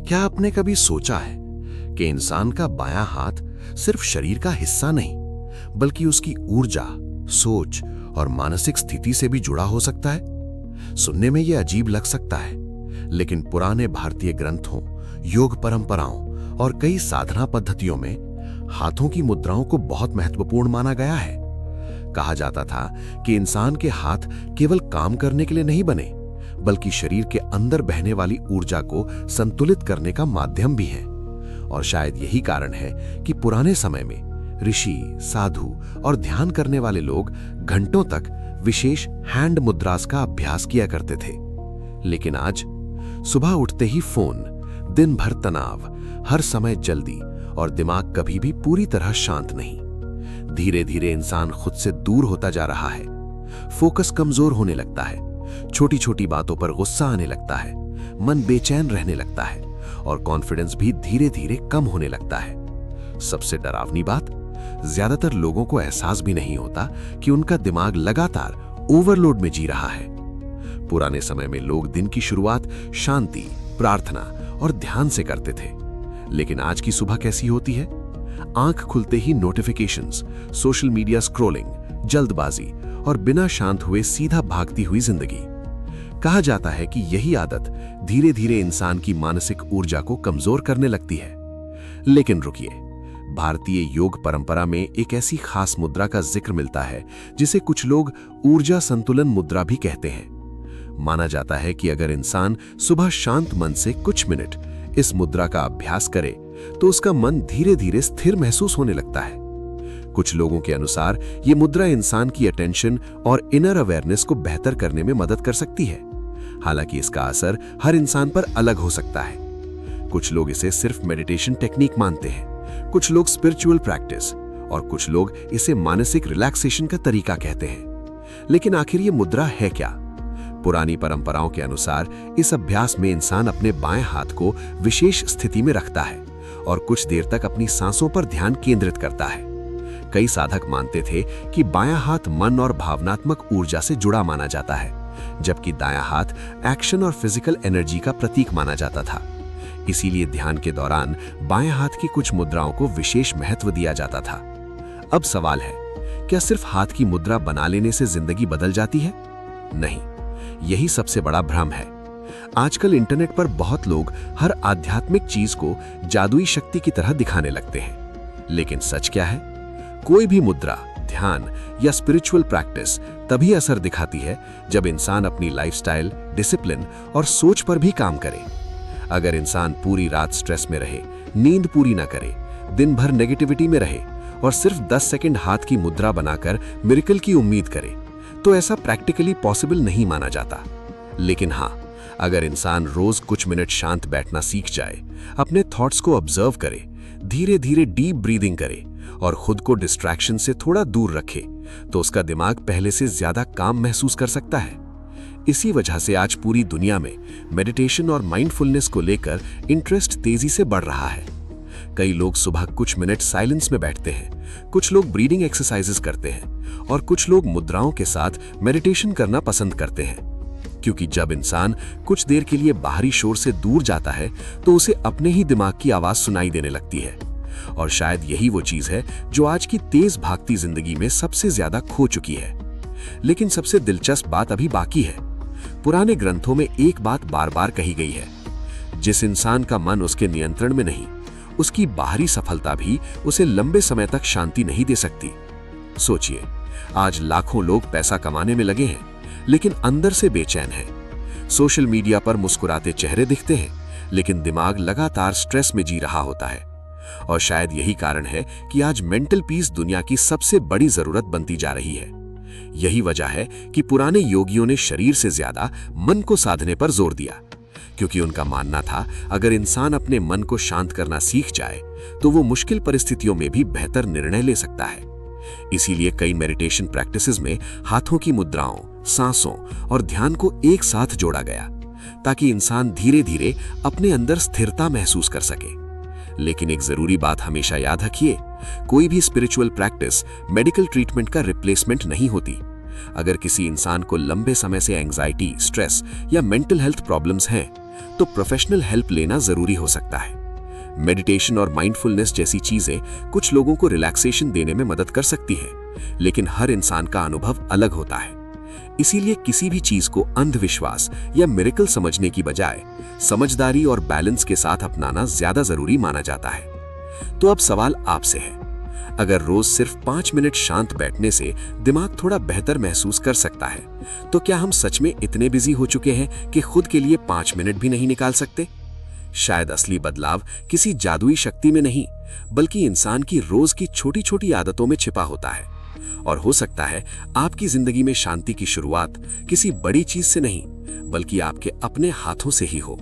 क्या आपने कभी सोचा है कि इंसान का बायां हाथ सिर्फ शरीर का हिस्सा नहीं, बल्कि उसकी ऊर्जा, सोच और मानसिक स्थिति से भी जुड़ा हो सकता है? सुनने में यह अजीब लग सकता है, लेकिन पुराने भारतीय ग्रंथों, योग परंपराओं और कई साधना पद्धतियों में हाथों की मुद्राओं को बहुत महत्वपूर्ण माना गया है। कहा जाता था कि इंसान के हाथ केवल काम करने के लिए नहीं बने, बल्कि शरीर के अंदर बहने वाली ऊर्जा को संतुलित करने का माध्यम भी है। और शायद यही कारण है कि पुराने समय में ऋषि, साधु और ध्यान करने वाले लोग घंटों तक विशेष हैंड मुद्रास का अभ्यास किया करते थे। लेकिन आज सुबह उठते ही फोन, दिन भर तनाव, हर समय जल्दी और दिमाग कभी भी पूरी तरह शांत नहीं। धीरे धीरे इंसान खुद से दूर होता जा रहा है। फोकस कमजोर होने लगता है, छोटी छोटी बातों पर गुस्सा आने लगता है, मन बेचैन रहने लगता है और कॉन्फिडेंस भी धीरे धीरे कम होने लगता है। सबसे डरावनी बात, ज्यादातर लोगों को एहसास भी नहीं होता कि उनका दिमाग लगातार ओवरलोड में जी रहा है। पुराने समय में लोग दिन की शुरुआत शांति, प्रार्थना और ध्यान से करते थे, लेकिन आज की सुबह कैसी होती है? आंख खुलते ही नोटिफिकेशंस, सोशल मीडिया स्क्रॉलिंग, जल्दबाजी और बिना शांत हुए सीधा भागती हुई जिंदगी। कहा जाता है कि यही आदत धीरे धीरे इंसान की मानसिक ऊर्जा को कमजोर करने लगती है। लेकिन रुकिए, भारतीय योग परंपरा में एक ऐसी खास मुद्रा का जिक्र मिलता है जिसे कुछ लोग ऊर्जा संतुलन मुद्रा भी कहते हैं। माना जाता है कि अगर इंसान सुबह शांत मन से कुछ मिनट इस मुद्रा का अभ्यास करे तो उसका मन धीरे धीरे स्थिर महसूस होने लगता है। कुछ लोगों के अनुसार ये मुद्रा इंसान की अटेंशन और इनर अवेयरनेस को बेहतर करने में मदद कर सकती है। हालांकि इसका असर हर इंसान पर अलग हो सकता है। कुछ लोग इसे सिर्फ मेडिटेशन टेक्निक मानते हैं, कुछ लोग स्पिरिचुअल प्रैक्टिस और कुछ लोग इसे मानसिक रिलैक्सेशन का तरीका कहते हैं। लेकिन आखिर ये मुद्रा है क्या? पुरानी परंपराओं के अनुसार इस अभ्यास में इंसान अपने बाएं हाथ को विशेष स्थिति में रखता है और कुछ देर तक अपनी सांसों पर ध्यान केंद्रित करता है। कई साधक मानते थे कि बायां हाथ मन और भावनात्मक ऊर्जा से जुड़ा माना जाता है, जबकि दायां हाथ एक्शन और फिजिकल एनर्जी का प्रतीक माना जाता था। इसीलिए ध्यान के दौरान बाएं हाथ की कुछ मुद्राओं को विशेष महत्व दिया जाता था। अब सवाल है, क्या सिर्फ हाथ की मुद्रा बना लेने से जिंदगी बदल जाती है? नहीं, यही सबसे बड़ा भ्रम है। आजकल इंटरनेट पर बहुत लोग हर आध्यात्मिक चीज को जादुई शक्ति की तरह दिखाने लगते हैं। लेकिन सच क्या है? कोई भी मुद्रा, ध्यान या स्पिरिचुअल प्रैक्टिस तभी असर दिखाती है जब इंसान अपनी लाइफस्टाइल, डिसिप्लिन और सोच पर भी काम करे। अगर इंसान पूरी रात स्ट्रेस में रहे, नींद पूरी ना करे, दिन भर नेगेटिविटी में रहे और सिर्फ 10 सेकंड हाथ की मुद्रा बनाकर मिरेकल की उम्मीद करे, तो ऐसा प्रैक्टिकली पॉसिबल नहीं माना जाता। लेकिन हाँ, अगर इंसान रोज कुछ मिनट शांत बैठना सीख जाए, अपने थॉट्स को ऑब्जर्व करे, धीरे धीरे डीप ब्रीदिंग करे और खुद को डिस्ट्रैक्शन से थोड़ा दूर रखे, तो उसका दिमाग पहले से ज्यादा काम महसूस कर सकता है। इसी वजह से आज पूरी दुनिया में मेडिटेशन और माइंडफुलनेस को लेकर इंटरेस्ट तेजी से बढ़ रहा है। कई लोग सुबह कुछ मिनट साइलेंस में बैठते हैं, कुछ लोग ब्रीदिंग एक्सरसाइजेस करते हैं और कुछ लोग मुद्राओं के साथ मेडिटेशन करना पसंद करते हैं। क्योंकि जब इंसान कुछ देर के लिए बाहरी शोर से दूर जाता है तो उसे अपने ही दिमाग की आवाज सुनाई देने लगती है। और शायद यही वो चीज है जो आज की तेज भागती जिंदगी में सबसे ज्यादा खो चुकी है। लेकिन सबसे दिलचस्प बात अभी बाकी है। पुराने ग्रंथों में एक बात बार बार कही गई है, जिस इंसान का मन उसके नियंत्रण में नहीं, उसकी बाहरी सफलता भी उसे लंबे समय तक शांति नहीं दे सकती। सोचिए, आज लाखों लोग पैसा कमाने में लगे हैं, लेकिन अंदर से बेचैन हैं। सोशल मीडिया पर मुस्कुराते चेहरे दिखते हैं, लेकिन दिमाग लगातार स्ट्रेस में जी रहा होता है। और शायद यही कारण है कि आज मेंटल पीस दुनिया की सबसे बड़ी जरूरत बनती जा रही है। यही वजह है कि पुराने योगियों ने शरीर से ज्यादा मन को साधने पर जोर दिया, क्योंकि उनका मानना था अगर इंसान अपने मन को शांत करना सीख जाए तो वो मुश्किल परिस्थितियों में भी बेहतर निर्णय ले सकता है। इसीलिए कई मेडिटेशन प्रैक्टिसेस में हाथों की मुद्राओं, सांसों और ध्यान को एक साथ जोड़ा गया, ताकि इंसान धीरे धीरे अपने अंदर स्थिरता महसूस कर सके। लेकिन एक जरूरी बात हमेशा याद रखिए, कोई भी स्पिरिचुअल प्रैक्टिस मेडिकल ट्रीटमेंट का रिप्लेसमेंट नहीं होती। अगर किसी इंसान को लंबे समय से एंजाइटी, स्ट्रेस या मेंटल हेल्थ प्रॉब्लम्स हैं, तो प्रोफेशनल हेल्प लेना जरूरी हो सकता है। मेडिटेशन और माइंडफुलनेस जैसी चीजें कुछ लोगों को रिलैक्सेशन देने में मदद कर सकती है, लेकिन हर इंसान का अनुभव अलग होता है। इसीलिए किसी भी चीज को अंधविश्वास या मिरेकल समझने की बजाय समझदारी और बैलेंस के साथ अपनाना ज्यादा जरूरी माना जाता है। तो अब सवाल आपसे है, अगर रोज सिर्फ 5 मिनट शांत बैठने से दिमाग थोड़ा बेहतर महसूस कर सकता है, तो क्या हम सच में इतने बिजी हो चुके हैं कि खुद के लिए 5 मिनट भी नहीं निकाल सकते? शायद असली बदलाव किसी जादुई शक्ति में नहीं, बल्कि इंसान की रोज की छोटी छोटी आदतों में छिपा होता है। और हो सकता है आपकी जिंदगी में शांति की शुरुआत किसी बड़ी चीज से नहीं, बल्कि आपके अपने हाथों से ही हो।